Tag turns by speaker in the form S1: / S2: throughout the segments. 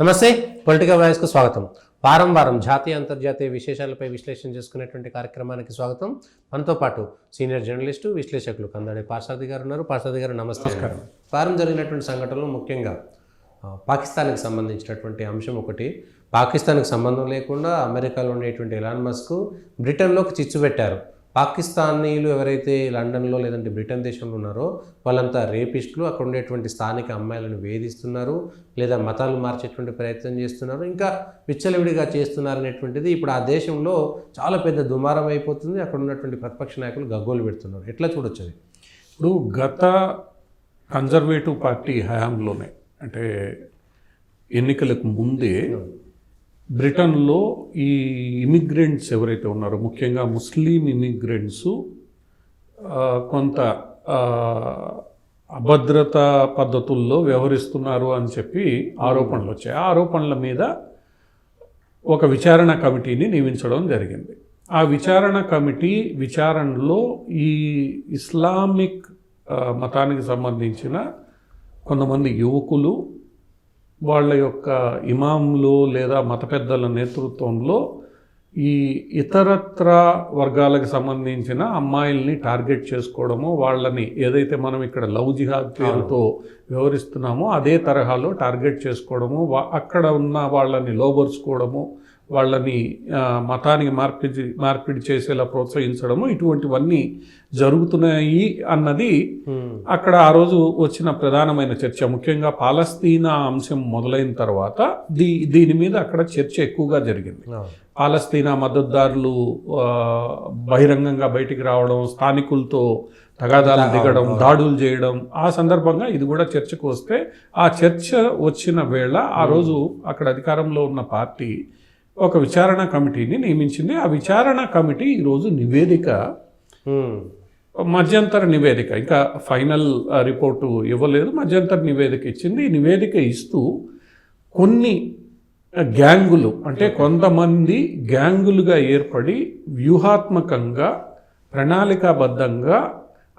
S1: నమస్తే, పొలిటికల్ వాయిస్కు స్వాగతం. వారం జాతీయ అంతర్జాతీయ విశేషాలపై విశ్లేషణ చేసుకునేటువంటి కార్యక్రమానికి స్వాగతం. మనతో పాటు సీనియర్ జర్నలిస్టు విశ్లేషకులు కందాడి పార్సారథి గారు ఉన్నారు. పార్సారథి గారు నమస్తే. వారం జరిగినటువంటి సంఘటనలు ముఖ్యంగా పాకిస్తాన్కి సంబంధించినటువంటి అంశం ఒకటి. పాకిస్తాన్కి సంబంధం లేకుండా అమెరికాలో ఉండేటువంటి ఎలాన్ మస్క్ బ్రిటన్లోకి చిచ్చు పెట్టారు. పాకిస్తానీలు ఎవరైతే లండన్లో లేదంటే బ్రిటన్ దేశంలో ఉన్నారో వాళ్ళంతా రేపిస్టులు, అక్కడ ఉండేటువంటి స్థానిక అమ్మాయిలను వేధిస్తున్నారు, లేదా మతాలు మార్చేటువంటి ప్రయత్నం చేస్తున్నారు, ఇంకా విచ్చలవిడిగా చేస్తున్నారు అనేటువంటిది ఇప్పుడు ఆ దేశంలో చాలా పెద్ద దుమారం అయిపోతుంది. అక్కడ ఉన్నటువంటి ప్రతిపక్ష నాయకులు గగ్గోలు పెడుతున్నారు. ఎట్లా చూడొచ్చు అది?
S2: ఇప్పుడు గత కన్జర్వేటివ్ పార్టీ హయాంలోనే, అంటే ఎన్నికలకు ముందే బ్రిటన్లో ఈ ఇమిగ్రెంట్స్ ఎవరైతే ఉన్నారో, ముఖ్యంగా ముస్లిం ఇమిగ్రెంట్స్ కొంత అభద్రతా పద్ధతుల్లో వ్యవహరిస్తున్నారు అని చెప్పి ఆరోపణలు వచ్చాయి. ఆ ఆరోపణల మీద ఒక విచారణ కమిటీని నియమించడం జరిగింది. ఆ విచారణ కమిటీ విచారణలో ఈ ఇస్లామిక్ మతానికి సంబంధించిన కొంతమంది యువకులు, వాళ్ళ యొక్క ఇమాంలు లేదా మత పెద్దల నేతృత్వంలో ఈ ఇతరత్ర వర్గాలకు సంబంధించిన అమ్మాయిల్ని టార్గెట్ చేసుకోవడము, వాళ్ళని ఏదైతే మనం ఇక్కడ లవ్ జిహాద్ పేరుతో వ్యవహరిస్తున్నామో అదే తరహాలో టార్గెట్ చేసుకోవడము, అక్కడ ఉన్న వాళ్ళని లోబరుచుకోవడము, వాళ్ళని మతానికి మార్పిడి చేసేలా ప్రోత్సహించడము, ఇటువంటివన్నీ జరుగుతున్నాయి అన్నది అక్కడ ఆ రోజు వచ్చిన ప్రధానమైన చర్చ. ముఖ్యంగా పాలస్తీనా అంశం మొదలైన తర్వాత దీని మీద అక్కడ చర్చ ఎక్కువగా జరిగింది. పాలస్తీనా మద్దతుదారులు బహిరంగంగా బయటికి రావడం, స్థానికులతో తగాదాలు దిగడం, దాడులు చేయడం, ఆ సందర్భంగా ఇది కూడా చర్చకు వస్తే ఆ చర్చ వచ్చిన వేళ ఆ రోజు అక్కడ అధికారంలో ఉన్న పార్టీ ఒక విచారణ కమిటీని నియమించింది. ఆ విచారణ కమిటీ ఈరోజు మధ్యంతర నివేదిక, ఇంకా ఫైనల్ రిపోర్టు ఇవ్వలేదు, మధ్యంతర నివేదిక ఇచ్చింది. ఈ నివేదిక ఇస్తూ కొన్ని గ్యాంగులు, అంటే కొంతమంది గ్యాంగులుగా ఏర్పడి వ్యూహాత్మకంగా ప్రణాళికాబద్ధంగా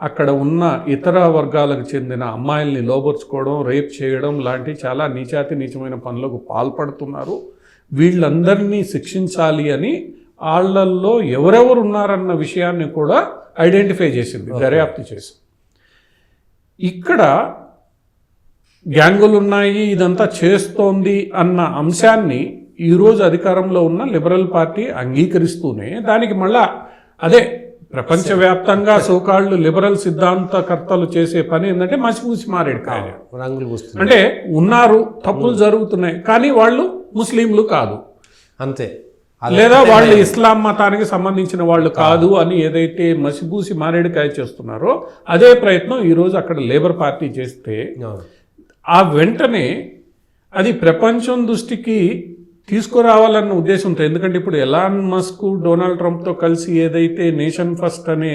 S2: అక్కడ ఉన్న ఇతర వర్గాలకు చెందిన అమ్మాయిల్ని లోబర్చుకోవడం, రేప్ చేయడం లాంటి చాలా నీచమైన పనులకు పాల్పడుతున్నారు. వీళ్ళందరినీ శిక్షించాలి అని వాళ్ళల్లో ఎవరెవరు ఉన్నారన్న విషయాన్ని కూడా ఐడెంటిఫై చేసింది, దర్యాప్తు చేసి. ఇక్కడ గ్యాంగులు ఉన్నాయి, ఇదంతా చేస్తోంది అన్న అంశాన్ని ఈరోజు అధికారంలో ఉన్న లిబరల్ పార్టీ అంగీకరిస్తూనే దానికి మళ్ళా అదే ప్రపంచవ్యాప్తంగా సోకాళ్ళు లిబరల్ సిద్ధాంతకర్తలు చేసే పని ఏంటంటే మసిపూసి మారేడుకాయ. అంటే ఉన్నారు, తప్పులు జరుగుతున్నాయి, కానీ వాళ్ళు ముస్లింలు కాదు,
S1: అంతే,
S2: లేదా వాళ్ళు ఇస్లాం మతానికి సంబంధించిన వాళ్ళు కాదు అని ఏదైతే మసిపూసి మారేడుకాయ చేస్తున్నారో అదే ప్రయత్నం ఈరోజు అక్కడ లేబర్ పార్టీ చేస్తే ఆ వెంటనే అది ప్రపంచం దృష్టికి తీసుకురావాలన్న ఉద్దేశంతో. ఎందుకంటే ఇప్పుడు ఎలాన్ మస్క్ డొనాల్డ్ ట్రంప్తో కలిసి ఏదైతే నేషన్ ఫస్ట్ అనే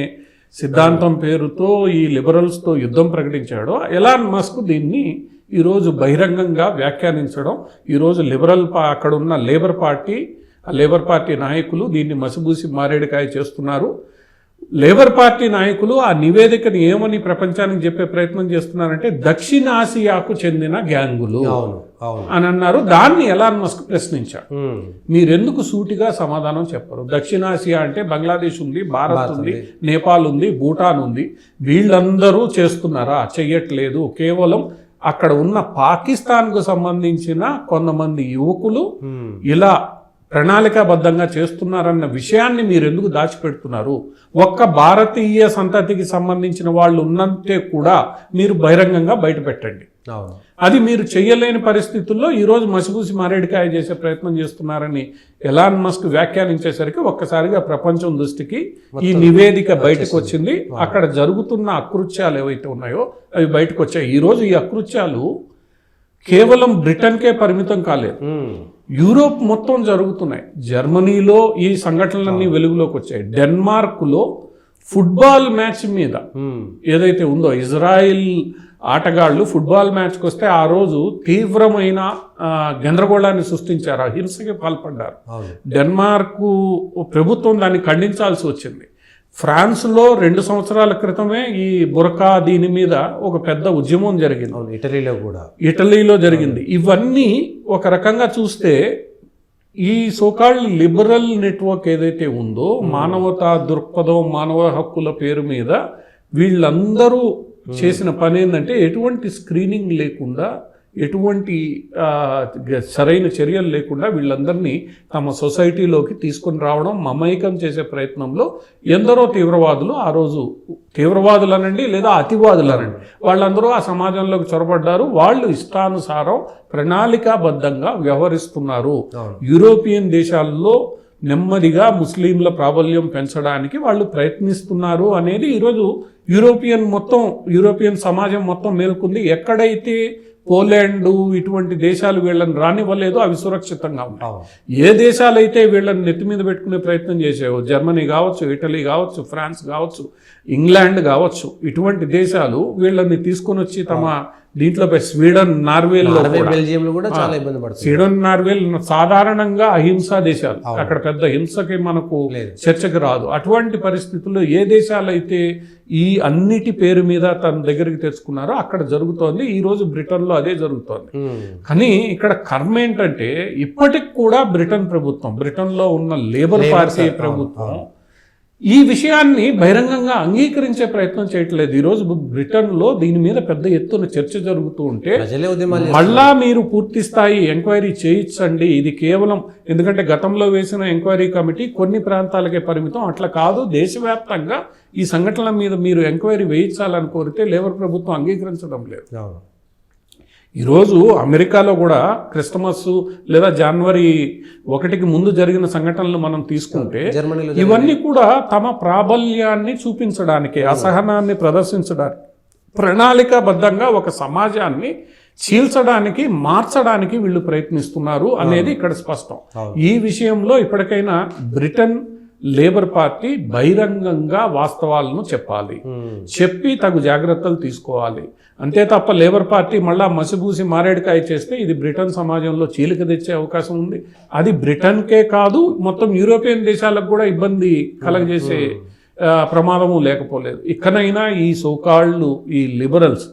S2: సిద్ధాంతం పేరుతో ఈ లిబరల్స్తో యుద్ధం ప్రకటించాడో, ఎలాన్ మస్క్ దీన్ని ఈరోజు బహిరంగంగా వ్యాఖ్యానించడం, ఈరోజు అక్కడ ఉన్న లేబర్ పార్టీ నాయకులు దీన్ని మసిబూసి మారేడుకాయ చేస్తున్నారు. లేబర్ పార్టీ నాయకులు ఆ నివేదికను ఏమని ప్రపంచానికి చెప్పే ప్రయత్నం చేస్తున్నారంటే దక్షిణాసియాకు చెందిన గ్యాంగులు అని అన్నారు. దాన్ని ఎలాన్ మస్క్ ప్రశ్నించాడు, మీరెందుకు సూటిగా సమాధానం చెప్పరు? దక్షిణాసియా అంటే బంగ్లాదేశ్ ఉంది, భారత్ ఉంది, నేపాల్ ఉంది, భూటాన్ ఉంది, వీళ్ళందరూ చేస్తున్నారా? చెయ్యట్లేదు. కేవలం అక్కడ ఉన్న పాకిస్తాన్కు సంబంధించిన కొంతమంది యువకులు ఇలా ప్రణాళికాబద్ధంగా చేస్తున్నారన్న విషయాన్ని మీరు ఎందుకు దాచిపెడుతున్నారు? ఒక్క భారతీయ సంతతికి సంబంధించిన వాళ్ళు ఉన్నంతే కూడా మీరు బహిరంగంగా బయట పెట్టండి. అది మీరు చెయ్యలేని పరిస్థితుల్లో ఈరోజు మసిపూసి మారేడుకాయ చేసే ప్రయత్నం చేస్తున్నారని ఎలాన్ మస్క్ వ్యాఖ్యానించేసరికి ఒక్కసారిగా ప్రపంచం దృష్టికి ఈ నివేదిక బయటకు వచ్చింది. అక్కడ జరుగుతున్న అకృత్యాలు ఏవైతే ఉన్నాయో అవి బయటకు వచ్చాయి. ఈరోజు ఈ అకృత్యాలు కేవలం బ్రిటన్కే పరిమితం కాలేదు, యూరోప్ మొత్తం జరుగుతున్నాయి. జర్మనీలో ఈ సంఘటనలన్నీ వెలుగులోకి వచ్చాయి. డెన్మార్క్లో ఫుట్బాల్ మ్యాచ్ మీద ఏదైతే ఉందో, ఇజ్రాయిల్ ఆటగాళ్లు ఫుట్బాల్ మ్యాచ్కి వస్తే ఆ రోజు తీవ్రమైన గందరగోళాన్ని సృష్టించారు, హింసకి పాల్పడ్డారు. డెన్మార్క్ ప్రభుత్వం దాన్ని ఖండించాల్సి వచ్చింది. ఫ్రాన్స్లో 2 సంవత్సరాల క్రితమే ఈ బురకా దీని మీద ఒక పెద్ద ఉద్యమం జరిగింది.
S1: అవును, ఇటలీలో కూడా.
S2: ఇటలీలో జరిగింది. ఇవన్నీ ఒక రకంగా చూస్తే ఈ సోకాల్డ్ లిబరల్ నెట్వర్క్ ఏదైతే ఉందో, మానవతా దృక్పథం, మానవ హక్కుల పేరు మీద వీళ్ళందరూ చేసిన పని ఏంటంటే ఎటువంటి స్క్రీనింగ్ లేకుండా, ఎటువంటి సరైన చర్యలు లేకుండా వీళ్ళందరినీ తమ సొసైటీలోకి తీసుకొని రావడం, మమైకం చేసే ప్రయత్నంలో ఎందరో తీవ్రవాదులు ఆ రోజు, తీవ్రవాదులనండి లేదా అతివాదులనండి, వాళ్ళందరూ ఆ సమాజంలోకి చొరబడ్డారు. వాళ్ళు ఇష్టానుసారం ప్రణాళికాబద్ధంగా వ్యవహరిస్తున్నారు. యూరోపియన్ దేశాల్లో నెమ్మదిగా ముస్లింల ప్రాబల్యం పెంచడానికి వాళ్ళు ప్రయత్నిస్తున్నారు అనేది ఈరోజు యూరోపియన్ సమాజం మొత్తం మేల్కొంది. ఎక్కడైతే పోలాండ్ ఇటువంటి దేశాలు వీళ్ళని రానివ్వలేదు, అవి సురక్షితంగా ఉంటాయి. ఏ దేశాలైతే వీళ్ళని నెత్తి మీద పెట్టుకునే ప్రయత్నం చేసావో, జర్మనీ కావచ్చు, ఇటలీ కావచ్చు, ఫ్రాన్స్ కావచ్చు, ఇంగ్లాండ్ కావచ్చు, ఇటువంటి దేశాలు వీళ్ళని తీసుకొని వచ్చి తమ దీంట్లో స్వీడన్, నార్వేల్లో,
S1: బెల్జియంలో కూడా చాలా ఇబ్బంది పడుతుంది.
S2: స్వీడన్, నార్వేల్ సాధారణంగా అహింసా దేశాలు, అక్కడ పెద్ద హింసకి మనకు చర్చకి రాదు. అటువంటి పరిస్థితుల్లో ఏ దేశాలైతే ఈ అన్నిటి పేరు మీద తన దగ్గరికి తెచ్చుకున్నారో అక్కడ జరుగుతోంది. ఈ రోజు బ్రిటన్లో అదే జరుగుతోంది. కానీ ఇక్కడ కర్మ ఏంటంటే ఇప్పటికి కూడా బ్రిటన్లో ఉన్న లేబర్ పార్టీ ప్రభుత్వం ఈ విషయాన్ని బహిరంగంగా అంగీకరించే ప్రయత్నం చేయట్లేదు. ఈరోజు బ్రిటన్లో దీని మీద పెద్ద ఎత్తున చర్చ జరుగుతూ ఉంటే మళ్ళా మీరు పూర్తి స్థాయి ఎంక్వైరీ చేయించండి. ఇది కేవలం ఎందుకంటే గతంలో వేసిన ఎంక్వైరీ కమిటీ కొన్ని ప్రాంతాలకే పరిమితం, అట్లా కాదు, దేశవ్యాప్తంగా ఈ సంఘటనల మీద మీరు ఎంక్వైరీ వేయించాలని కోరితే లేబర్ ప్రభుత్వం అంగీకరించడం లేదు. ఈరోజు అమెరికాలో కూడా క్రిస్టమస్ లేదా జనవరి 1కి ముందు జరిగిన సంఘటనలు మనం తీసుకుంటే ఇవన్నీ కూడా తమ ప్రాబల్యాన్ని చూపించడానికి, అసహనాన్ని ప్రదర్శించడానికి, ప్రణాళికాబద్ధంగా ఒక సమాజాన్ని చీల్చడానికి, మార్చడానికి వీళ్ళు ప్రయత్నిస్తున్నారు అనేది ఇక్కడ స్పష్టం. ఈ విషయంలో ఇప్పటికైనా బ్రిటన్ లేబర్ పార్టీ బహిరంగంగా వాస్తవాలను చెప్పాలి, చెప్పి తగు జాగ్రత్తలు తీసుకోవాలి. అంతే తప్ప లేబర్ పార్టీ మళ్ళా మసిబూసి మారేడుకాయ చేస్తే ఇది బ్రిటన్ సమాజంలో చీలిక తెచ్చే అవకాశం ఉంది. అది బ్రిటన్కే కాదు, మొత్తం యూరోపియన్ దేశాలకు కూడా ఇబ్బంది కలగజేసే ప్రమాదము లేకపోలేదు. ఇక్కడైనా ఈ సోకాళ్ళు ఈ లిబరల్స్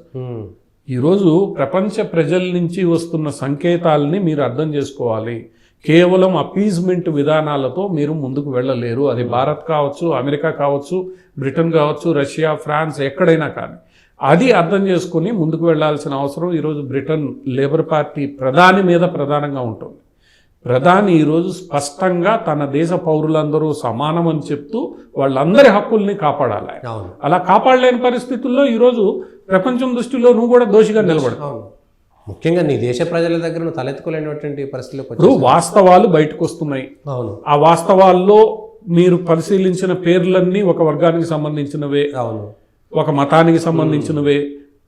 S2: ఈరోజు ప్రపంచ ప్రజల నుంచి వస్తున్న సంకేతాలని మీరు అర్థం చేసుకోవాలి. కేవలం అపీజ్మెంట్ విధానాలతో మీరు ముందుకు వెళ్ళలేరు. అది భారత్ కావచ్చు, అమెరికా కావచ్చు, బ్రిటన్ కావచ్చు, రష్యా, ఫ్రాన్స్, ఎక్కడైనా కానీ అది అర్థం చేసుకుని ముందుకు వెళ్లాల్సిన అవసరం ఈరోజు బ్రిటన్ లేబర్ పార్టీ ప్రధాని మీద ప్రధానంగా ఉంటుంది. ప్రధాని ఈరోజు స్పష్టంగా తన దేశ పౌరులందరూ సమానం అని చెప్తూ వాళ్ళందరి హక్కుల్ని కాపాడాలి. అలా కాపాడలేని పరిస్థితుల్లో ఈరోజు ప్రపంచం దృష్టిలో నువ్వు కూడా దోషిగా నిలబడతావు.
S1: ముఖ్యంగా నీ దేశ ప్రజల దగ్గర నువ్వు తలెత్తుకోలేనటువంటి పరిస్థితుల్లో
S2: ఇప్పుడు వాస్తవాలు బయటకు వస్తున్నాయి. ఆ వాస్తవాల్లో మీరు పరిశీలించిన పేర్లన్నీ ఒక వర్గానికి సంబంధించినవే, ఒక మతానికి సంబంధించినవే.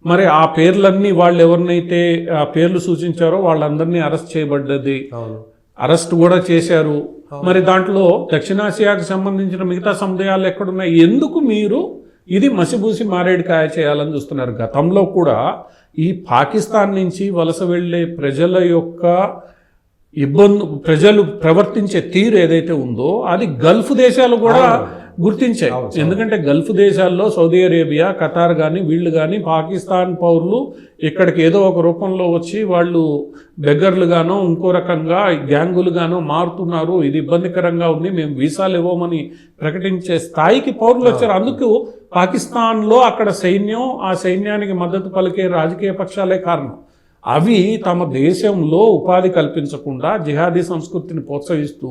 S2: మరి ఆ పేర్లన్నీ వాళ్ళు ఎవరినైతే ఆ పేర్లు సూచించారో వాళ్ళందరినీ అరెస్ట్ చేయబడ్డది, అరెస్ట్ కూడా చేశారు. మరి దాంట్లో దక్షిణాసియాకు సంబంధించిన మిగతా సముదాయాలు ఎక్కడున్నాయి? ఎందుకు మీరు ఇది మసిబూసి మారేడుకాయ చేయాలని చూస్తున్నారు? గతంలో కూడా ఈ పాకిస్తాన్ నుంచి వలస వెళ్లే ప్రజల యొక్క ప్రజలు ప్రవర్తించే తీరు ఏదైతే ఉందో అది గల్ఫ్ దేశాలు కూడా గుర్తించాయి. ఎందుకంటే గల్ఫ్ దేశాల్లో సౌదీ అరేబియా, ఖతార్ కానీ వీళ్ళు కానీ పాకిస్తాన్ పౌరులు ఇక్కడికి ఏదో ఒక రూపంలో వచ్చి వాళ్ళు బెగ్గర్లుగానో ఇంకో రకంగా గ్యాంగులుగానో మారుతున్నారు, ఇది ఇబ్బందికరంగా ఉంది, మేము వీసాలు ఇవ్వమని ప్రకటించే స్థాయికి పౌరులు వచ్చారు. అందుకు పాకిస్తాన్లో అక్కడ సైన్యం, ఆ సైన్యానికి మద్దతు పలికే రాజకీయ పక్షాలే కారణం. అవి తమ దేశంలో ఉపాధి కల్పించకుండా జిహాదీ సంస్కృతిని ప్రోత్సహిస్తూ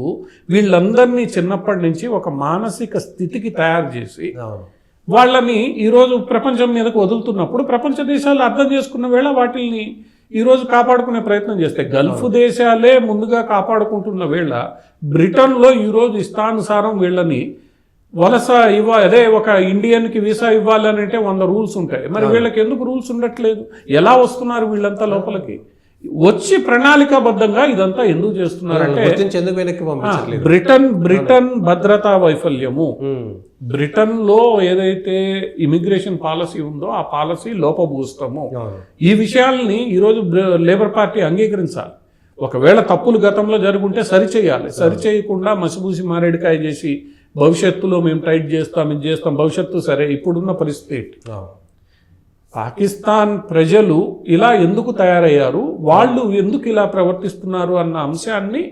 S2: వీళ్ళందరినీ చిన్నప్పటి నుంచి ఒక మానసిక స్థితికి తయారు చేసి వాళ్ళని ఈరోజు ప్రపంచం మీదకు వదులుతున్నప్పుడు ప్రపంచ దేశాలు అర్థం చేసుకున్న వేళ వాటిని ఈరోజు కాపాడుకునే ప్రయత్నం చేస్తాయి. గల్ఫ్ దేశాలే ముందుగా కాపాడుకుంటున్న వేళ బ్రిటన్లో ఈరోజు ఇష్టానుసారం వీళ్ళని వలస అదే ఒక ఇండియన్కి వీసా ఇవ్వాలని అంటే 100 రూల్స్ ఉంటాయి. మరి వీళ్ళకి ఎందుకు రూల్స్ ఉండట్లేదు? ఎలా వస్తున్నారు వీళ్ళంతా లోపలికి? వచ్చి ప్రణాళికాబద్ధంగా ఇదంతా ఎందుకు చేస్తున్నారంటే బ్రిటన్ భద్రతా వైఫల్యము. బ్రిటన్లో ఏదైతే ఇమిగ్రేషన్ పాలసీ ఉందో ఆ పాలసీ లోపభూస్తము. ఈ విషయాల్ని ఈరోజు లేబర్ పార్టీ అంగీకరించాలి. ఒకవేళ తప్పులు గతంలో జరుగుంటే సరిచేయాలి. సరిచేయకుండా మసిబూసి మారేడుకాయ చేసి భవిష్యత్తులో మేము టైట్ చేస్తాం, ఇది చేస్తాం. భవిష్యత్తు సరే, ఇప్పుడున్న పరిస్థితి ఏంటి? పాకిస్తాన్ ప్రజలు ఇలా ఎందుకు తయారయ్యారు, వాళ్ళు ఎందుకు ఇలా ప్రవర్తిస్తున్నారు అన్న అంశాన్ని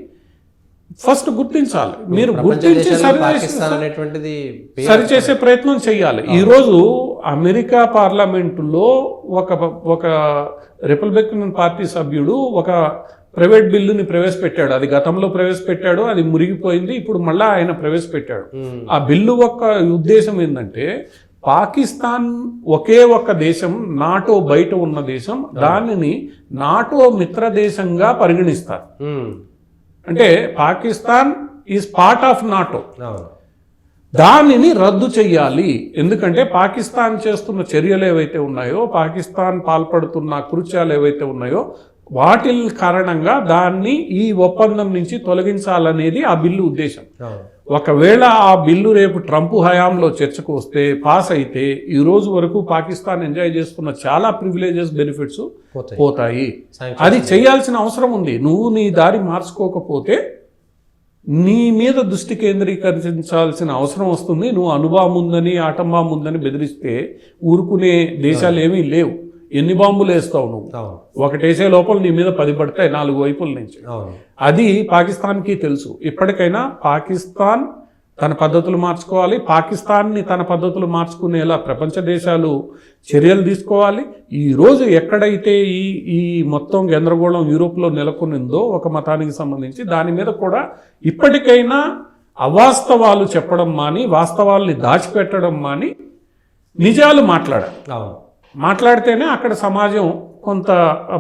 S2: ఫస్ట్ గుర్తించాలి. మీరు గుర్తించి సరిచేసే ప్రయత్నం చేయాలి. ఈరోజు అమెరికా పార్లమెంటులో ఒక రిపబ్లికన్ పార్టీ సభ్యుడు ఒక ప్రైవేట్ బిల్లుని ప్రవేశపెట్టాడు. అది గతంలో ప్రవేశపెట్టాడు, అది మురిగిపోయింది. ఇప్పుడు మళ్ళా ఆయన ప్రవేశపెట్టాడు. ఆ బిల్లు యొక్క ఉద్దేశం ఏంటంటే, పాకిస్తాన్ ఒకే ఒక్క దేశం, నాటో బయట ఉన్న దేశం, దానిని నాటో మిత్ర దేశంగా పరిగణిస్తారు. అంటే Pakistan is part of NATO. దానిని రద్దు చెయ్యాలి. ఎందుకంటే పాకిస్తాన్ చేస్తున్న చర్యలు ఏవైతే ఉన్నాయో, పాకిస్తాన్ పాల్పడుతున్న కృత్యాలు ఏవైతే ఉన్నాయో, వాటి కారణంగా దాన్ని ఈ ఒప్పందం నుంచి తొలగించాలనేది ఆ బిల్లు ఉద్దేశం. ఒకవేళ ఆ బిల్లు రేపు ట్రంప్ హయాంలో చర్చకు వస్తే, పాస్ అయితే, ఈ రోజు వరకు పాకిస్తాన్ ఎంజాయ్ చేస్తున్న చాలా ప్రివిలేజెస్, బెనిఫిట్స్ పోతాయి. అది చేయాల్సిన అవసరం ఉంది. నువ్వు నీ దారి మార్చుకోకపోతే నీ మీద దృష్టి కేంద్రీకరించాల్సిన అవసరం వస్తుంది. నువ్వు అణుబాంబు ఉందని, ఆటం బాంబు ఉందని బెదిరిస్తే ఊరుకునే దేశాలు ఏమీ లేవు. ఎన్ని బాంబులు వేస్తావు నువ్వు? ఒకటేసే లోపల నీ మీద 10 పడతాయి 4 వైపుల నుంచి. అది పాకిస్తాన్కి తెలుసు. ఇప్పటికైనా పాకిస్తాన్ తన పద్ధతులు మార్చుకోవాలి. పాకిస్తాన్ని తన పద్ధతులు మార్చుకునేలా ప్రపంచ దేశాలు చర్యలు తీసుకోవాలి. ఈరోజు ఎక్కడైతే ఈ మొత్తం గందరగోళం యూరోప్లో నెలకొనిందో ఒక మతానికి సంబంధించి, దాని మీద కూడా ఇప్పటికైనా అవాస్తవాలు చెప్పడం మాని, వాస్తవాల్ని దాచిపెట్టడం మాని, నిజాలు మాట్లాడితేనే అక్కడ సమాజం కొంత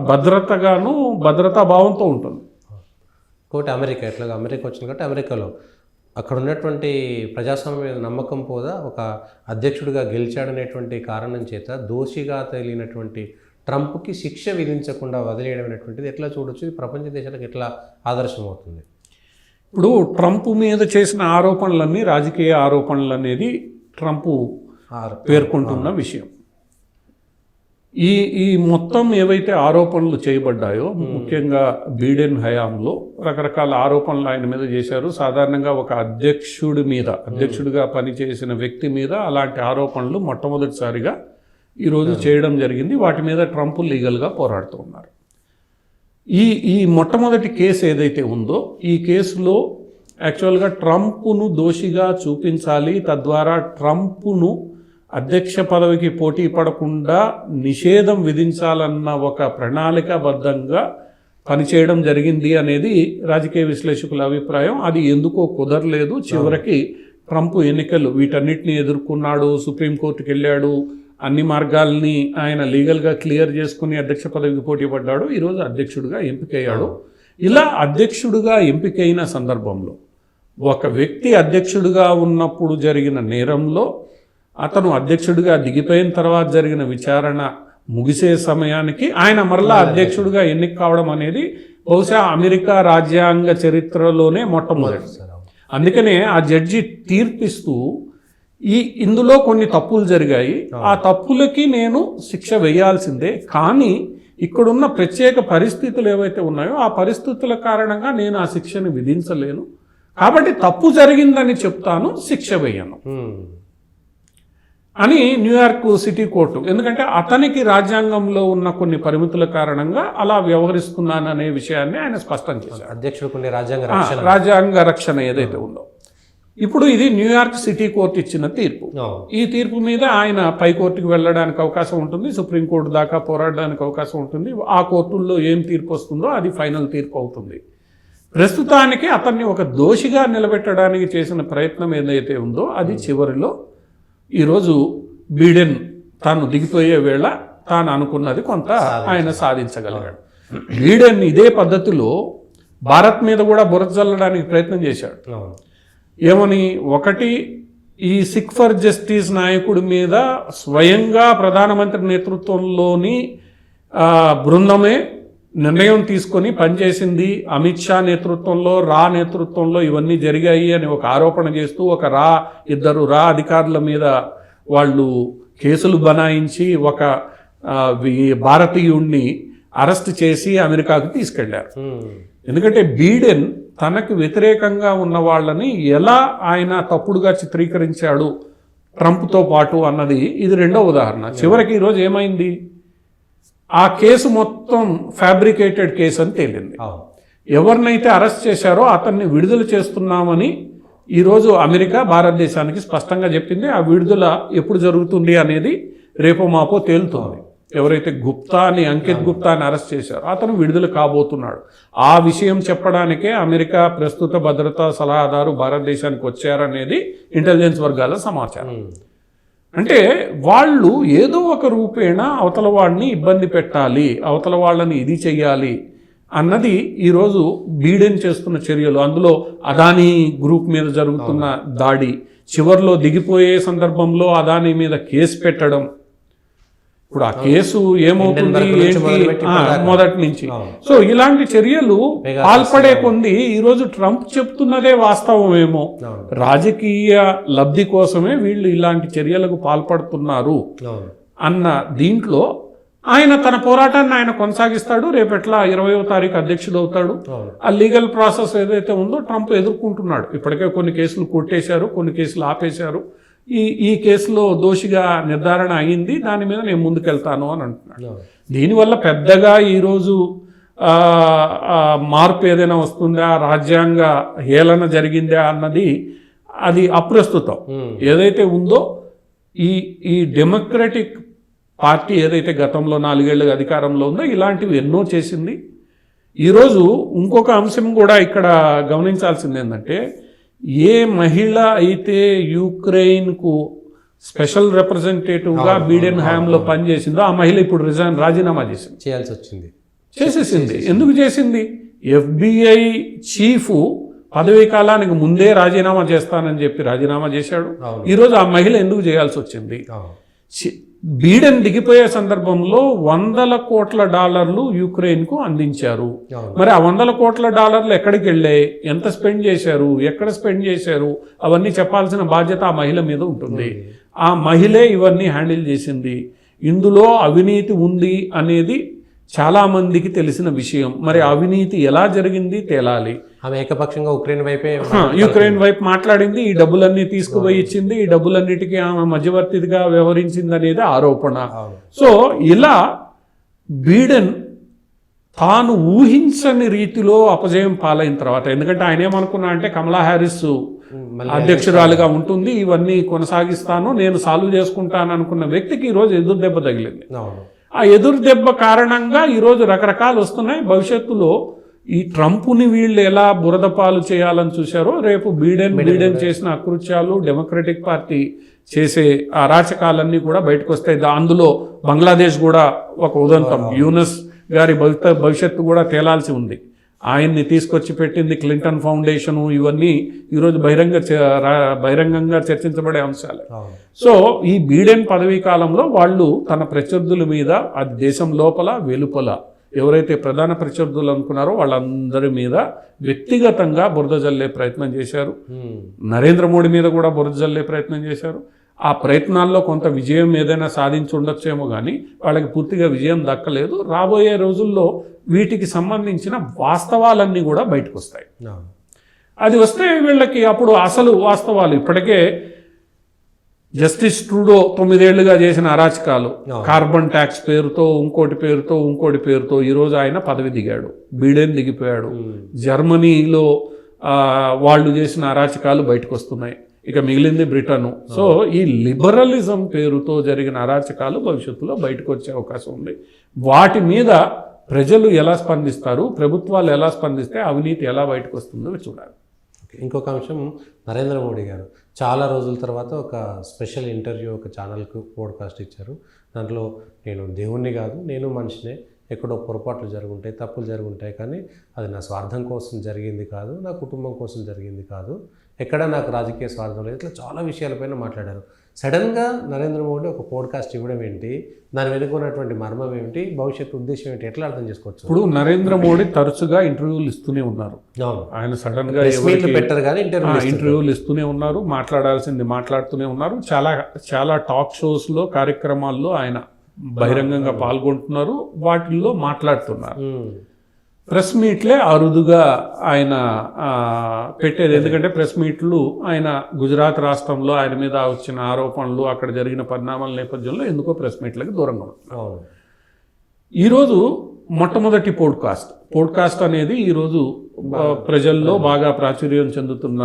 S2: భద్రతా భావంతో ఉంటుంది.
S1: ఇంకోటి అమెరికా, ఎట్లాగా అమెరికా వచ్చింది కాబట్టి అమెరికాలో అక్కడ ఉన్నటువంటి ప్రజాస్వామ్యం మీద నమ్మకం పోదా, ఒక అధ్యక్షుడిగా గెలిచాడనేటువంటి కారణం చేత దోషిగా తేలినటువంటి ట్రంప్కి శిక్ష విధించకుండా వదిలేయడం అనేటువంటిది ఎట్లా చూడొచ్చు? ఇది ప్రపంచ దేశాలకు ఎట్లా ఆదర్శం అవుతుంది?
S2: ఇప్పుడు ట్రంప్ మీద చేసిన ఆరోపణలన్నీ రాజకీయ ఆరోపణలు అనేది ట్రంప్ పేర్కొంటున్న విషయం. ఈ మొత్తం ఏవైతే ఆరోపణలు చేయబడ్డాయో, ముఖ్యంగా బైడెన్ హయాంలో రకరకాల ఆరోపణలు ఆయన మీద చేశారు. సాధారణంగా ఒక అధ్యక్షుడిగా పనిచేసిన వ్యక్తి మీద అలాంటి ఆరోపణలు మొట్టమొదటిసారిగా ఈరోజు చేయడం జరిగింది. వాటి మీద ట్రంప్ లీగల్గా పోరాడుతూ ఉన్నారు. ఈ మొట్టమొదటి కేసు ఏదైతే ఉందో, ఈ కేసులో యాక్చువల్గా ట్రంప్ను దోషిగా చూపించాలి, తద్వారా ట్రంప్ను అధ్యక్ష పదవికి పోటీ పడకుండా నిషేధం విధించాలన్న ఒక ప్రణాళికాబద్ధంగా పనిచేయడం జరిగింది అనేది రాజకీయ విశ్లేషకుల అభిప్రాయం. అది ఎందుకో కుదరలేదు. చివరికి ట్రంప్ ఎన్నికలు వీటన్నిటిని ఎదుర్కొన్నాడు, సుప్రీంకోర్టుకి వెళ్ళాడు, అన్ని మార్గాల్ని ఆయన లీగల్గా క్లియర్ చేసుకుని అధ్యక్ష పదవికి పోటీ పడ్డాడు. ఈరోజు అధ్యక్షుడిగా ఎంపికయ్యాడు. ఇలా అధ్యక్షుడిగా ఎంపికైన సందర్భంలో, ఒక వ్యక్తి అధ్యక్షుడిగా ఉన్నప్పుడు జరిగిన నేరంలో, అతను అధ్యక్షుడిగా దిగిపోయిన తర్వాత జరిగిన విచారణ ముగిసే సమయానికి ఆయన మరలా అధ్యక్షుడిగా ఎన్నిక కావడం అనేది బహుశా అమెరికా రాజ్యాంగ చరిత్రలోనే మొట్టమొదటి. అందుకనే ఆ జడ్జి తీర్పిస్తూ ఇందులో కొన్ని తప్పులు జరిగాయి, ఆ తప్పులకి నేను శిక్ష వేయాల్సిందే, కానీ ఇక్కడున్న ప్రత్యేక పరిస్థితులు ఏవైతే ఉన్నాయో ఆ పరిస్థితుల కారణంగా నేను ఆ శిక్షను విధించలేను, కాబట్టి తప్పు జరిగిందని చెప్తాను, శిక్ష వేయను అని న్యూయార్క్ సిటీ కోర్టు, ఎందుకంటే అతనికి రాజ్యాంగంలో ఉన్న కొన్ని పరిమితుల కారణంగా అలా వ్యవహరిస్తున్నాననే విషయాన్ని ఆయన స్పష్టం చేశారు.
S1: అధ్యక్షుడికి
S2: రాజ్యాంగ రక్షణ ఏదైతే ఉందో. ఇప్పుడు ఇది న్యూయార్క్ సిటీ కోర్టు ఇచ్చిన తీర్పు. ఈ తీర్పు మీద ఆయన పై కోర్టుకు వెళ్ళడానికి అవకాశం ఉంటుంది, సుప్రీంకోర్టు దాకా పోరాడడానికి అవకాశం ఉంటుంది. ఆ కోర్టుల్లో ఏం తీర్పు వస్తుందో అది ఫైనల్ తీర్పు అవుతుంది. ప్రస్తుతానికి అతన్ని ఒక దోషిగా నిలబెట్టడానికి చేసిన ప్రయత్నం ఏదైతే ఉందో అది చివరిలో ఈరోజు బైడెన్ తాను దిగిపోయే వేళ తాను అనుకున్నది కొంత ఆయన సాధించగలిగాడు. బైడెన్ ఇదే పద్ధతిలో భారత్ మీద కూడా బురద చల్లడానికి ప్రయత్నం చేశాడు. ఏమని, ఒకటి, ఈ సిక్ ఫర్ జస్టిస్ నాయకుడి మీద స్వయంగా ప్రధానమంత్రి నేతృత్వంలోని బృందమే నిర్ణయం తీసుకొని పనిచేసింది, అమిత్ షా నేతృత్వంలో, రా నేతృత్వంలో ఇవన్నీ జరిగాయి అని ఒక ఆరోపణ చేస్తూ ఇద్దరు రా అధికారుల మీద వాళ్ళు కేసులు బనాయించి ఒక భారతీయుణ్ణి అరెస్ట్ చేసి అమెరికాకు తీసుకెళ్లారు. ఎందుకంటే బైడెన్ తనకు వ్యతిరేకంగా ఉన్న వాళ్ళని ఎలా ఆయన తప్పుడుగా చిత్రీకరించాడు ట్రంప్తో పాటు అన్నది ఇది రెండో ఉదాహరణ. చివరికి ఈరోజు ఏమైంది, ఆ కేసు మొత్తం ఫ్యాబ్రికేటెడ్ కేసు అని తేలింది. ఎవరినైతే అరెస్ట్ చేశారో అతన్ని విడుదల చేస్తున్నామని ఈరోజు అమెరికా భారతదేశానికి స్పష్టంగా చెప్పింది. ఆ విడుదల ఎప్పుడు జరుగుతుంది అనేది రేపో మాపో తేలుతుంది. ఎవరైతే గుప్తాని, అంకిత్ గుప్తాని అరెస్ట్ చేశారో అతను విడుదల కాబోతున్నాడు. ఆ విషయం చెప్పడానికే అమెరికా ప్రస్తుత భద్రతా సలహాదారు భారతదేశానికి వచ్చారనేది ఇంటెలిజెన్స్ వర్గాల సమాచారం. అంటే వాళ్ళు ఏదో ఒక రూపేణ అవతల వాడిని ఇబ్బంది పెట్టాలి, అవతల వాళ్ళని ఇది చెయ్యాలి అన్నది ఈరోజు బీడెన్ చేస్తున్న చర్యలు. అందులో అదానీ గ్రూప్ మీద జరుగుతున్న దాడి, చివర్లో దిగిపోయే సందర్భంలో అదానీ మీద కేసు పెట్టడం. ఇప్పుడు ఆ కేసు ఏమవుతుంది ఏంటి మొదటి నుంచి. సో ఇలాంటి చర్యలు పాల్పడే కొంది ఈరోజు ట్రంప్ చెప్తున్నదే వాస్తవమేమో, రాజకీయ లబ్ధి కోసమే వీళ్ళు ఇలాంటి చర్యలకు పాల్పడుతున్నారు అన్న దీంట్లో ఆయన తన పోరాటాన్ని ఆయన కొనసాగిస్తాడు. రేపెట్లా 20వ తారీఖు అధ్యక్షుడు అవుతాడు. ఆ లీగల్ ప్రాసెస్ ఏదైతే ఉందో ట్రంప్ ఎదుర్కొంటున్నాడు. ఇప్పటికే కొన్ని కేసులు కొట్టేశారు, కొన్ని కేసులు ఆపేశారు. ఈ కేసులో దోషిగా నిర్ధారణ అయింది, దాని మీద నేను ముందుకెళ్తాను అని అంటున్నాడు. దీనివల్ల పెద్దగా ఈరోజు మార్పు ఏదైనా వస్తుందా, రాజ్యాంగ హేళన జరిగిందా అన్నది అది అప్రస్తుతం. ఏదైతే ఉందో ఈ డెమోక్రటిక్ పార్టీ ఏదైతే గతంలో 4 ఏళ్ళ అధికారంలో ఉందో ఇలాంటివి ఎన్నో చేసింది. ఈరోజు ఇంకొక అంశం కూడా ఇక్కడ గమనించాల్సింది ఏంటంటే, ఏ మహిళ అయితే యుక్రెయిన్కు స్పెషల్ రిప్రజెంటేటివ్గా బీడెన్ హయాంలో పనిచేసిందో ఆ మహిళ ఇప్పుడు రాజీనామా చేసేసింది. ఎందుకు చేసింది? FBI చీఫ్ పదవీ కాలానికి ముందే రాజీనామా చేస్తానని చెప్పి రాజీనామా చేశాడు. ఈరోజు ఆ మహిళ ఎందుకు చేయాల్సి వచ్చింది? బీడెన్ దిగిపోయే సందర్భంలో $100 కోట్ల యుక్రెయిన్కు అందించారు. మరి ఆ $100 కోట్ల ఎక్కడికి వెళ్ళాయి, ఎంత స్పెండ్ చేశారు, ఎక్కడ స్పెండ్ చేశారు, అవన్నీ చెప్పాల్సిన బాధ్యత ఆ మహిళ మీద ఉంటుంది. ఆ మహిళే ఇవన్నీ హ్యాండిల్ చేసింది. ఇందులో అవినీతి ఉంది అనేది చాలా మందికి తెలిసిన విషయం. మరి అవినీతి ఎలా జరిగింది తేలాలి.
S1: ఆమె ఏకపక్షంగా
S2: యుక్రెయిన్ వైపు మాట్లాడింది, ఈ డబ్బులన్నీ తీసుకుపోయి ఇచ్చింది, ఈ డబ్బులన్నిటికీ ఆమె మధ్యవర్తిగా వ్యవహరించింది అనేది ఆరోపణ. సో ఇలా బీడెన్ తాను ఊహించని రీతిలో అపజయం పాలైన తర్వాత, ఎందుకంటే ఆయన ఏమనుకున్నా అంటే కమలా హ్యారిస్ అధ్యక్షురాలుగా ఉంటుంది, ఇవన్నీ కొనసాగిస్తాను, నేను సాల్వ్ చేసుకుంటాను అనుకున్న వ్యక్తికి ఈరోజు ఎదురు దెబ్బ తగిలింది. ఆ ఎదురు దెబ్బ కారణంగా ఈరోజు రకరకాలు వస్తున్నాయి. భవిష్యత్తులో ఈ ట్రంప్ని వీళ్ళు ఎలా బురద పాలు చేయాలని చూశారో రేపు బీడెన్ చేసిన అకృత్యాలు, డెమోక్రటిక్ పార్టీ చేసే అరాచకాలన్నీ కూడా బయటకు వస్తాయి. అందులో బంగ్లాదేశ్ కూడా ఒక ఉదంతం. యూనస్ గారి భవిష్యత్తు కూడా తేలాల్సి ఉంది. ఆయన్ని తీసుకొచ్చి పెట్టింది క్లింటన్ ఫౌండేషను. ఇవన్నీ ఈరోజు బహిరంగంగా చర్చించబడే అంశాలే. సో ఈ బీడెన్ పదవీ కాలంలో వాళ్ళు తన ప్రత్యర్థుల మీద, అది దేశం లోపల వెలుపల ఎవరైతే ప్రధాన ప్రత్యర్థులు అనుకున్నారో వాళ్ళందరి మీద వ్యక్తిగతంగా బురద జల్లే ప్రయత్నం చేశారు. నరేంద్ర మోడీ మీద కూడా బురద జల్లే ప్రయత్నం చేశారు. ఆ ప్రయత్నాల్లో కొంత విజయం ఏదైనా సాధించి ఉండొచ్చేమో కానీ వాళ్ళకి పూర్తిగా విజయం దక్కలేదు. రాబోయే రోజుల్లో వీటికి సంబంధించిన వాస్తవాలన్నీ కూడా బయటకు వస్తాయి. అది వస్తే వీళ్ళకి అప్పుడు అసలు వాస్తవాలు, ఇప్పటికే జస్టిస్ ట్రూడో 9 ఏళ్లుగా చేసిన అరాచకాలు, కార్బన్ ట్యాక్స్ పేరుతో ఇంకోటి పేరుతో ఈరోజు ఆయన పదవి దిగాడు, బీడెన్ దిగిపోయాడు. జర్మనీలో వాళ్ళు చేసిన అరాచకాలు బయటకు వస్తున్నాయి. ఇక మిగిలింది బ్రిటన్. సో ఈ లిబరలిజం పేరుతో జరిగిన అరాచకాలు భవిష్యత్తులో బయటకు వచ్చే అవకాశం ఉంది. వాటి మీద ప్రజలు ఎలా స్పందిస్తారు, ప్రభుత్వాలు ఎలా స్పందిస్తే అవినీతి ఎలా బయటకు వస్తుందో చూడాలి.
S1: ఇంకొక అంశం, నరేంద్ర మోడీ గారు చాలా రోజుల తర్వాత ఒక స్పెషల్ ఇంటర్వ్యూ ఒక ఛానల్కు పోడ్కాస్ట్ ఇచ్చారు. దాంట్లో నేను దేవుణ్ణి కాదు, నేను మనిషినే, ఎక్కడో పొరపాట్లు జరుగుంటాయి, తప్పులు జరుగుంటాయి, కానీ అది నా స్వార్థం కోసం జరిగింది కాదు, నా కుటుంబం కోసం జరిగింది కాదు, ఎక్కడ నాకు రాజకీయ స్వార్థం లేదు, ఇట్లా చాలా విషయాలపైన మాట్లాడారు. సడన్గా నరేంద్ర మోడీ ఒక పోడ్కాస్ట్ ఇవ్వడం ఏంటి, దాని వెనుకున్నటువంటి మర్మం ఏమిటి, భవిష్యత్తు ఉద్దేశం ఏంటి, ఎట్లా అర్థం చేసుకోవచ్చు?
S2: ఇప్పుడు నరేంద్ర మోడీ తరచుగా ఇంటర్వ్యూలు ఇస్తూనే ఉన్నారు. ఆయన సడన్గా
S1: పెట్టరు కానీ
S2: ఇంటర్వ్యూలు ఇస్తూనే ఉన్నారు, మాట్లాడాల్సింది మాట్లాడుతూనే ఉన్నారు. చాలా టాక్ షోస్లో, కార్యక్రమాల్లో ఆయన బహిరంగంగా పాల్గొంటున్నారు, వాటిల్లో మాట్లాడుతున్నారు. ప్రెస్ మీట్లే అరుదుగా ఆయన పెట్టేది. ఎందుకంటే ప్రెస్ మీట్లు ఆయన గుజరాత్ రాష్ట్రంలో ఆయన మీద వచ్చిన ఆరోపణలు, అక్కడ జరిగిన పరిణామాల నేపథ్యంలో ఎందుకో ప్రెస్ మీట్లకి దూరంగా ఉంటారు. ఈరోజు మొట్టమొదటి పోడ్కాస్ట్ అనేది ఈరోజు ప్రజల్లో బాగా ప్రాచుర్యం చెందుతున్న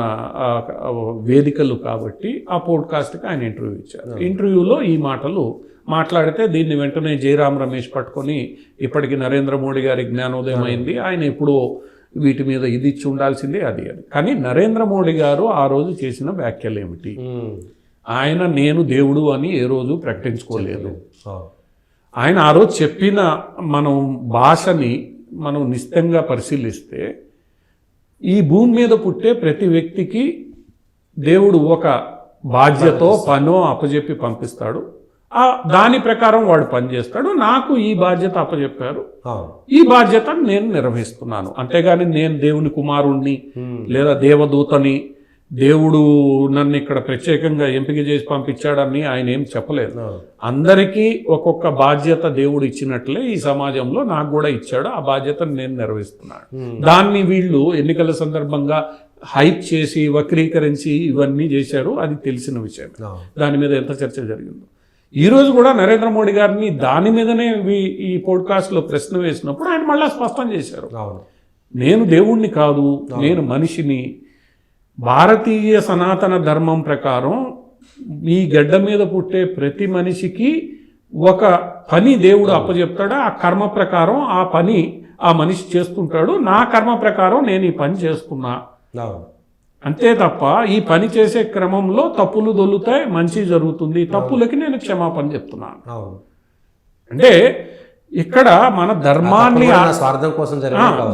S2: వేదికలు కాబట్టి ఆ పోడ్కాస్ట్కి ఆయన ఇంటర్వ్యూ ఇచ్చారు. ఇంటర్వ్యూలో ఈ మాటలు మాట్లాడితే దీన్ని వెంటనే జయరాం రమేష్ పట్టుకొని ఇప్పటికి నరేంద్ర మోడీ గారి జ్ఞానోదయం అయింది, ఆయన ఎప్పుడో వీటి మీద ఇది ఇచ్చి ఉండాల్సిందే అది అని. కానీ నరేంద్ర మోడీ గారు ఆ రోజు చేసిన వ్యాఖ్యలు ఏమిటి? ఆయన నేను దేవుడు అని ఏ రోజు ప్రకటించుకోలేదు. ఆయన ఆ రోజు చెప్పిన మనం భాషని మనం నిశ్చితంగా పరిశీలిస్తే ఈ భూమి మీద పుట్టే ప్రతి వ్యక్తికి దేవుడు ఒక బాధ్యతో పనో అప్పజెప్పి పంపిస్తాడు. దాని ప్రకారం వాడు పనిచేస్తాడు. నాకు ఈ బాధ్యత అప్పచెప్పారు, ఈ బాధ్యతను నేను నిర్వహిస్తున్నాను. అంతేగాని నేను దేవుని కుమారుణ్ణి లేదా దేవదూతని, దేవుడు నన్ను ఇక్కడ ప్రత్యేకంగా ఎంపిక చేసి పంపించాడని ఆయన ఏం చెప్పలేదు. అందరికీ ఒక్కొక్క బాధ్యత దేవుడు ఇచ్చినట్లే ఈ సమాజంలో నాకు కూడా ఇచ్చాడు, ఆ బాధ్యతను నేను నిర్వహిస్తున్నాను. దాన్ని వీళ్ళు ఎన్నికల సందర్భంగా హైప్ చేసి వక్రీకరించి ఇవన్నీ చేశారు, అది తెలిసిన విషయం. దాని మీద ఎంత చర్చ జరిగిందో ఈరోజు కూడా నరేంద్ర మోడీ గారిని దాని మీదనే ఈ పోడ్కాస్ట్లో ప్రశ్న వేసినప్పుడు ఆయన మళ్ళీ స్పష్టం చేశారు, నేను దేవుణ్ణి కాదు, నేను మనిషిని. భారతీయ సనాతన ధర్మం ప్రకారం ఈ గడ్డ మీద పుట్టే ప్రతి మనిషికి ఒక పని దేవుడు అప్పచెప్తాడు, ఆ కర్మ ప్రకారం ఆ పని ఆ మనిషి చేస్తుంటాడు. నా కర్మ ప్రకారం నేను ఈ పని చేస్తున్నా, అంతే తప్ప ఈ పని చేసే క్రమంలో తప్పులు దొల్లుతాయి, మంచి జరుగుతుంది, తప్పులకి నేను క్షమాపణ చెప్తున్నాను. అంటే ఇక్కడ మన ధర్మాన్ని
S1: స్వార్థం కోసం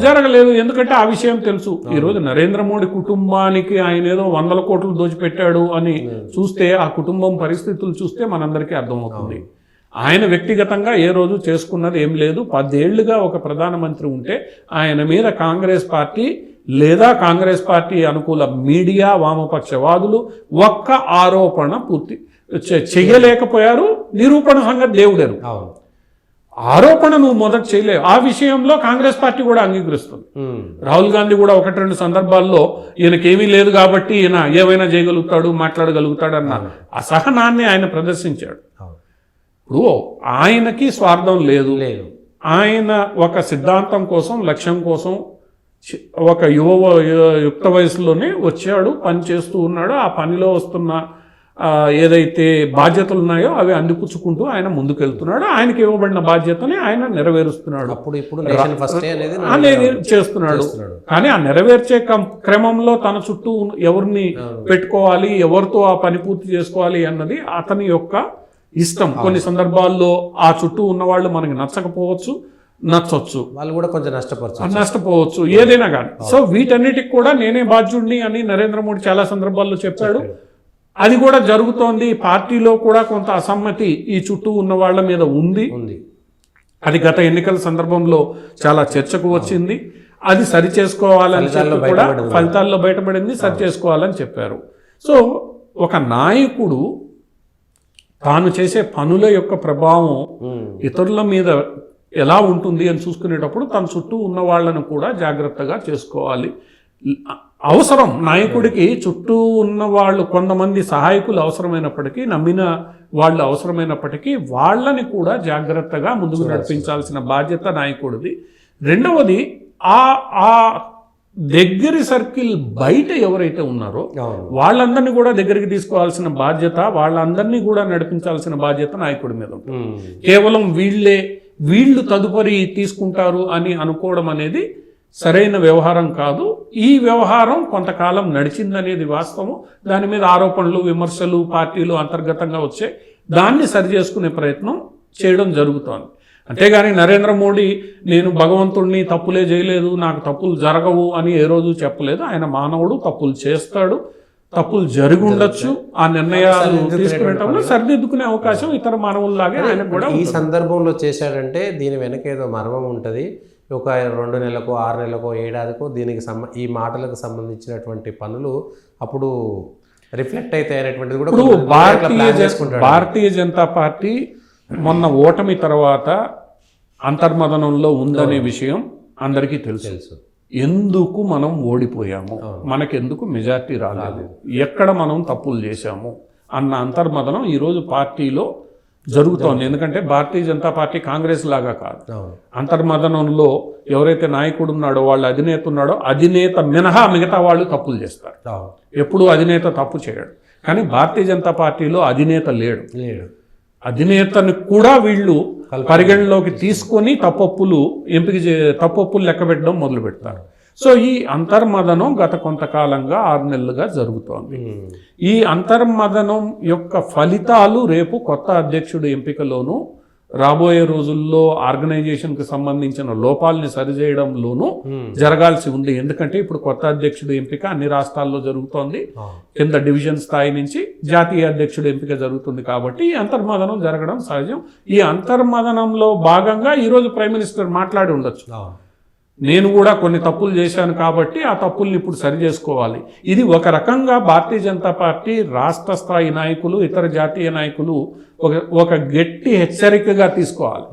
S2: జరగలేదు, ఎందుకంటే ఆ విషయం తెలుసు. ఈరోజు నరేంద్ర మోడీ కుటుంబానికి ఆయన ఏదో 100 కోట్లు దోచిపెట్టాడు అని చూస్తే ఆ కుటుంబం పరిస్థితులు చూస్తే మనందరికీ అర్థమవుతుంది. ఆయన వ్యక్తిగతంగా ఏ రోజు చేసుకున్నది ఏం లేదు. 10 ఏళ్లుగా ఒక ప్రధానమంత్రి ఉంటే ఆయన మీద కాంగ్రెస్ పార్టీ లేదా కాంగ్రెస్ పార్టీ అనుకూల మీడియా, వామపక్షవాదులు ఒక్క ఆరోపణ పూర్తి చెయ్యలేకపోయారు. నిరూపణ సంగతి దేవుడేరు. ఆరోపణ నువ్వు మొదట చేయలేవు. ఆ విషయంలో కాంగ్రెస్ పార్టీ కూడా అంగీకరిస్తుంది. రాహుల్ గాంధీ కూడా 1-2 సందర్భాల్లో ఈయనకేమీ లేదు కాబట్టి ఈయన ఏమైనా చేయగలుగుతాడు, మాట్లాడగలుగుతాడు అన్న అసహనాన్ని ఆయన ప్రదర్శించాడు. ఇప్పుడు ఆయనకి స్వార్థం లేదు. ఆయన ఒక సిద్ధాంతం కోసం, లక్ష్యం కోసం ఒక యుక్త వయసులోనే వచ్చాడు, పని చేస్తూ ఉన్నాడు. ఆ పనిలో వస్తున్న ఏదైతే బాధ్యతలు ఉన్నాయో అవి అందిపుచ్చుకుంటూ ఆయన ముందుకెళ్తున్నాడు. ఆయనకి ఇవ్వబడిన బాధ్యతని ఆయన నెరవేరుస్తున్నాడు, అనేది చేస్తున్నాడు. కానీ ఆ నెరవేర్చే క్రమంలో తన చుట్టూ ఎవరిని పెట్టుకోవాలి, ఎవరితో ఆ పని పూర్తి చేసుకోవాలి అన్నది అతని యొక్క ఇష్టం. కొన్ని సందర్భాల్లో ఆ చుట్టూ ఉన్న వాళ్ళు మనకి నచ్చకపోవచ్చు, నచ్చొచ్చు,
S1: వాళ్ళు కూడా కొంచెం
S2: నష్టపోవచ్చు, ఏదైనా కానీ. సో వీటన్నిటికి కూడా నేనే బాధ్యుడిని అని నరేంద్ర మోడీ చాలా సందర్భాల్లో చెప్పాడు. అది కూడా జరుగుతోంది. పార్టీలో కూడా కొంత అసమ్మతి ఈ చుట్టూ ఉన్న వాళ్ళ మీద ఉంది. అది గత ఎన్నికల సందర్భంలో చాలా చర్చకు వచ్చింది. అది సరి చేసుకోవాలని చెప్పి కూడా ఫలితాల్లో బయటపడింది, సరి చేసుకోవాలని చెప్పారు. సో ఒక నాయకుడు తాను చేసే పనుల యొక్క ప్రభావం ఇతరుల మీద ఎలా ఉంటుంది అని చూసుకునేటప్పుడు తన చుట్టూ ఉన్న వాళ్ళను కూడా జాగ్రత్తగా చేసుకోవాలి. అవసరం నాయకుడికి చుట్టూ ఉన్న వాళ్ళు కొంతమంది సహాయకులు అవసరమైనప్పటికీ, నమ్మిన వాళ్ళు అవసరమైనప్పటికీ వాళ్ళని కూడా జాగ్రత్తగా ముందుకు నడిపించాల్సిన బాధ్యత నాయకుడిది. రెండవది ఆ దగ్గరి సర్కిల్ బయట ఎవరైతే ఉన్నారో వాళ్ళందరినీ కూడా దగ్గరికి తీసుకోవాల్సిన బాధ్యత, వాళ్ళందరినీ కూడా నడిపించాల్సిన బాధ్యత నాయకుడి మీద ఉంటుంది. కేవలం వీళ్ళు తదుపరి తీసుకుంటారు అని అనుకోవడం అనేది సరైన వ్యవహారం కాదు. ఈ వ్యవహారం కొంతకాలం నడిచిందనేది వాస్తవం. దాని మీద ఆరోపణలు, విమర్శలు పార్టీలు అంతర్గతంగా వచ్చే దాన్ని సరి చేసుకునే ప్రయత్నం చేయడం జరుగుతోంది. అంతేగాని నరేంద్ర మోడీ నేను భగవంతుడిని, తప్పులే చేయలేదు, నాకు తప్పులు జరగవు అని ఏ రోజు చెప్పలేదు. ఆయన మానవుడు, తప్పులు చేస్తాడు, తప్పులు జరిగి ఉండొచ్చు. ఆ నిర్ణయాలు తీసుకునేటప్పుడు సరిదిద్దుకునే అవకాశం ఇతర మానవుల్లాగే ఆయన కూడా.
S1: ఈ సందర్భంలో చేశాడంటే దీని వెనక ఏదో మర్మం ఉంటుంది. ఒక 2 నెలలకో 6 నెలలకో ఏడాదికో దీనికి ఈ మాటలకు సంబంధించినటువంటి పనులు అప్పుడు రిఫ్లెక్ట్ అయితే అనేటువంటిది కూడా.
S2: ఇప్పుడు భారతీయ జనతా పార్టీ మొన్న ఓటమి తర్వాత అంతర్మదనంలో ఉందనే విషయం అందరికీ తెలుసు ఎందుకు మనం ఓడిపోయాము, మనకెందుకు మెజార్టీ రాలేదు, ఎక్కడ మనం తప్పులు చేశాము అన్న అంతర్మదనం ఈరోజు పార్టీలో జరుగుతోంది. ఎందుకంటే భారతీయ జనతా పార్టీ కాంగ్రెస్ లాగా కాదు. అంతర్మదనంలో ఎవరైతే నాయకుడు ఉన్నాడో, వాళ్ళ అధినేత ఉన్నాడో, అధినేత మినహా మిగతా వాళ్ళు తప్పులు చేస్తారు. ఎప్పుడు అధినేత తప్పు చేయడు. కానీ భారతీయ జనతా పార్టీలో అధినేత లేడు. అధినేతని కూడా వీళ్ళు పరిగణలోకి తీసుకొని తప్పొప్పులు లెక్క పెట్టడం మొదలు పెడతారు. సో ఈ అంతర్మదనం గత కొంతకాలంగా 6 నెలలుగా జరుగుతోంది. ఈ అంతర్మదనం యొక్క ఫలితాలు రేపు కొత్త అధ్యక్షుడు ఎంపికలోనూ, రాబోయే రోజుల్లో ఆర్గనైజేషన్కి సంబంధించిన లోపాలని సరిచేయడంలోనూ జరగాల్సి ఉంది. ఎందుకంటే ఇప్పుడు కొత్త అధ్యక్షుడు ఎంపిక అన్ని రాష్ట్రాల్లో జరుగుతోంది. కింద డివిజన్ స్థాయి నుంచి జాతీయ అధ్యక్షుడు ఎంపిక జరుగుతుంది. కాబట్టి ఈ అంతర్మదనం జరగడం సహజం. ఈ అంతర్మదనంలో భాగంగా ఈరోజు ప్రైమ్ మినిస్టర్ మాట్లాడి ఉండొచ్చు, నేను కూడా కొన్ని తప్పులు చేశాను కాబట్టి ఆ తప్పుల్ని ఇప్పుడు సరి చేసుకోవాలి. ఇది ఒక రకంగా భారతీయ జనతా పార్టీ రాష్ట్ర స్థాయి నాయకులు, ఇతర జాతీయ నాయకులు ఒక గట్టి హెచ్చరికగా తీసుకోవాలి.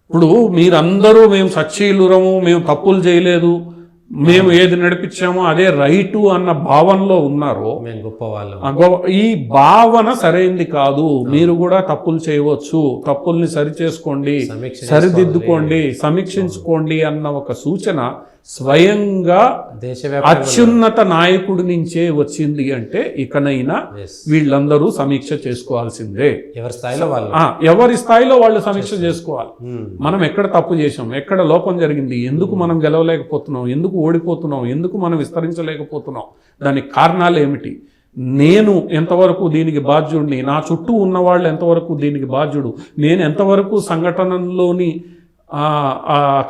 S2: ఇప్పుడు మీరందరూ మేము సచ్చీలురము, మేము తప్పులు చేయలేదు, మేము ఏది నడిపించామో అదే రైటు అన్న భావనలో ఉన్నారో, ఈ భావన సరైంది కాదు. మీరు కూడా తప్పులు చేయవచ్చు, తప్పుల్ని సరి చేసుకోండి, సరిదిద్దుకోండి, సమీక్షించుకోండి అన్న ఒక సూచన స్వయంగా అత్యున్నత నాయకుడి నుంచే వచ్చింది. అంటే ఇకనైనా వీళ్ళందరూ సమీక్ష చేసుకోవాల్సిందే. ఎవరి స్థాయిలో వాళ్ళు సమీక్ష చేసుకోవాలి. మనం ఎక్కడ తప్పు చేసాం, ఎక్కడ లోపం జరిగింది, ఎందుకు మనం గెలవలేకపోతున్నాం, ఎందుకు ఓడిపోతున్నాం, ఎందుకు మనం విస్తరించలేకపోతున్నాం, దానికి కారణాలు ఏమిటి, నేను ఎంతవరకు దీనికి బాధ్యుడిని, నా చుట్టూ ఉన్నవాళ్ళు ఎంతవరకు దీనికి బాధ్యుడు, నేను ఎంతవరకు సంఘటనలోని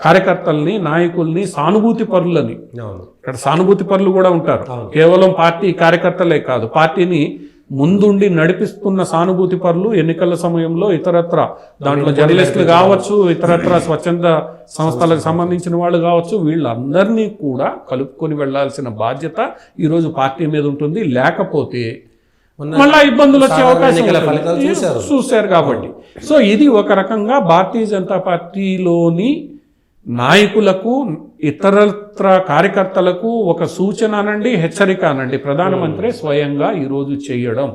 S2: కార్యకర్తల్ని, నాయకుల్ని, సానుభూతి పరులని, ఇక్కడ సానుభూతి పరులు కూడా ఉంటారు, కేవలం పార్టీ కార్యకర్తలే కాదు, పార్టీని ముందుండి నడిపిస్తున్న సానుభూతి పరులు ఎన్నికల సమయంలో ఇతరత్ర, దాంట్లో జర్నలిస్టులు కావచ్చు, ఇతరత్ర స్వచ్ఛంద సంస్థలకు సంబంధించిన వాళ్ళు కావచ్చు, వీళ్ళందరినీ కూడా కలుపుకొని వెళ్లాల్సిన బాధ్యత ఈరోజు పార్టీ మీద ఉంటుంది. లేకపోతే మళ్ళా ఇబ్బందులు వచ్చే అవకాశం చూశారు. కాబట్టి సో ఇది ఒక రకంగా భారతీయ జనతా పార్టీలోని నాయకులకు, ఇతరత్ర కార్యకర్తలకు ఒక సూచన అనండి, హెచ్చరిక అనండి, ప్రధానమంత్రి స్వయంగా ఈరోజు చేయడం,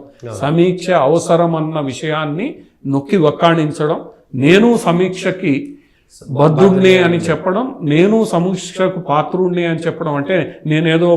S2: సమీక్ష అవసరం అన్న విషయాన్ని నొక్కి వక్కాణించడం, నేను సమీక్షకి బద్ధుణ్ణి అని చెప్పడం, నేను సమీక్షకు పాత్రుణ్ణి అని చెప్పడం, అంటే నేనేదో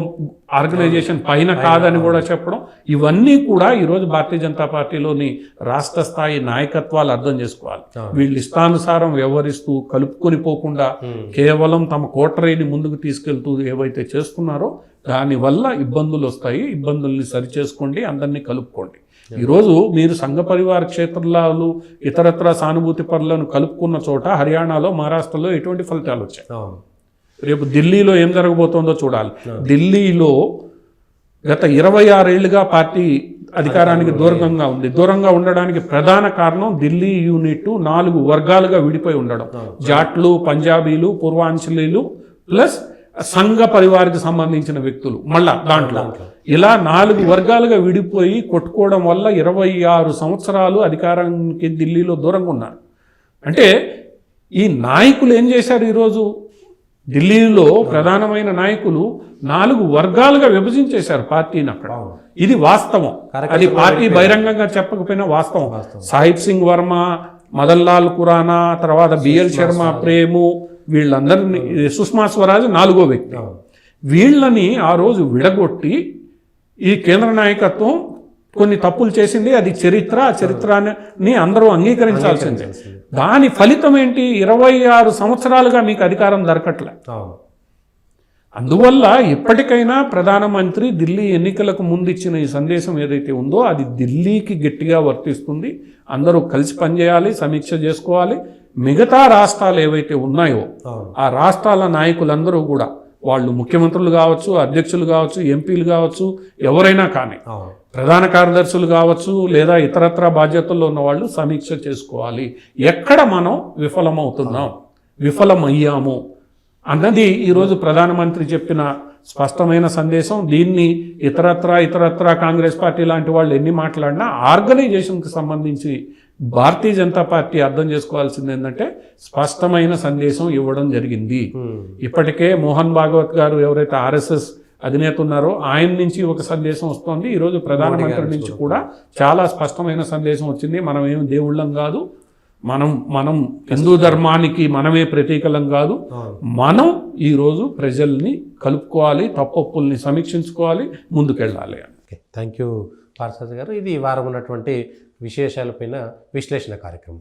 S2: ఆర్గనైజేషన్ పైన కాదని కూడా చెప్పడం, ఇవన్నీ కూడా ఈరోజు భారతీయ జనతా పార్టీలోని రాష్ట్ర స్థాయి నాయకత్వాలు అర్థం చేసుకోవాలి. వీళ్ళు ఇష్టానుసారం వ్యవహరిస్తూ కలుపుకొని పోకుండా కేవలం తమ కోటరీని ముందుకు తీసుకెళ్తూ ఏవైతే చేస్తున్నారో దానివల్ల ఇబ్బందులు వస్తాయి. ఇబ్బందుల్ని సరిచేసుకోండి, అందరినీ కలుపుకోండి. ఈరోజు మీరు సంఘ పరివార క్షేత్రాలు, ఇతరత్ర సానుభూతి పరులను కలుపుకున్న చోట హర్యానాలో, మహారాష్ట్రలో ఎటువంటి ఫలితాలు వచ్చాయి. రేపు ఢిల్లీలో ఏం జరగబోతోందో చూడాలి. ఢిల్లీలో గత 26 ఏళ్లుగా పార్టీ అధికారానికి దూరంగా ఉండడానికి ప్రధాన కారణం ఢిల్లీ యూనిట్ 4 వర్గాలుగా విడిపోయి ఉండడం. జాట్లు, పంజాబీలు, పూర్వాంచలీలు ప్లస్ సంఘ పరివారికి సంబంధించిన వ్యక్తులు. మళ్ళా దాంట్లో ఇలా 4 వర్గాలుగా విడిపోయి కొట్టుకోవడం వల్ల 26 సంవత్సరాలు అధికారానికి ఢిల్లీలో దూరంగా ఉన్నారు. అంటే ఈ నాయకులు ఏం చేశారు, ఈరోజు ఢిల్లీలో ప్రధానమైన నాయకులు 4 వర్గాలుగా విభజించేశారు పార్టీని అక్కడ. ఇది వాస్తవం, అది పార్టీ బహిరంగంగా చెప్పకపోయినా వాస్తవం. సాహిబ్ సింగ్ వర్మ, మదన్ లాల్ ఖురానా, తర్వాత బిఎల్ శర్మ, ప్రేము, వీళ్ళందరినీ, సుష్మా స్వరాజ్ 4వ వ్యక్తి, వీళ్ళని ఆ రోజు విడగొట్టి ఈ కేంద్ర నాయకత్వం కొన్ని తప్పులు చేసింది. అది చరిత్ర, ఆ చరిత్రని అందరూ అంగీకరించాల్సిందే. దాని ఫలితం ఏంటి, 26 సంవత్సరాలుగా మీకు అధికారం దొరకట్లే. అందువల్ల ఇప్పటికైనా ప్రధానమంత్రి ఢిల్లీ ఎన్నికలకు ముందు ఇచ్చిన ఈ సందేశం ఏదైతే ఉందో అది ఢిల్లీకి గట్టిగా వర్తిస్తుంది. అందరూ కలిసి పనిచేయాలి, సమీక్ష చేసుకోవాలి. మిగతా రాష్ట్రాలు ఏవైతే ఉన్నాయో ఆ రాష్ట్రాల నాయకులందరూ కూడా, వాళ్ళు ముఖ్యమంత్రులు కావచ్చు, అధ్యక్షులు కావచ్చు, ఎంపీలు కావచ్చు, ఎవరైనా కానీ, ప్రధాన కార్యదర్శులు కావచ్చు, లేదా ఇతరత్ర బాధ్యతల్లో ఉన్న వాళ్ళు సమీక్ష చేసుకోవాలి. ఎక్కడ మనం విఫలమయ్యాము అన్నది ఈరోజు ప్రధానమంత్రి చెప్పిన స్పష్టమైన సందేశం. దీన్ని ఇతరత్ర కాంగ్రెస్ పార్టీ లాంటి వాళ్ళు ఎన్ని మాట్లాడినా ఆర్గనైజేషన్కి సంబంధించి భారతీయ జనతా పార్టీ అర్థం చేసుకోవాల్సింది ఏంటంటే స్పష్టమైన సందేశం ఇవ్వడం జరిగింది. ఇప్పటికే మోహన్ భాగవత్ గారు ఎవరైతే ఆర్ఎస్ఎస్ అధినేత ఉన్నారో ఆయన నుంచి ఒక సందేశం వస్తోంది. ఈరోజు ప్రధానమంత్రి నుంచి కూడా చాలా స్పష్టమైన సందేశం వచ్చింది. మనం ఏం దేవుళ్ళం కాదు, మనం హిందూ ధర్మానికి మనమే ప్రతీకలం కాదు, మనం ఈరోజు ప్రజల్ని కలుపుకోవాలి, తప్పొప్పుల్ని సమీక్షించుకోవాలి, ముందుకెళ్ళాలి.
S1: ఓకే, థ్యాంక్ యూ పార్థసారథి గారు. ఇది ఈ వారం ఉన్నటువంటి విశేషాలపైన విశ్లేషణ కార్యక్రమం.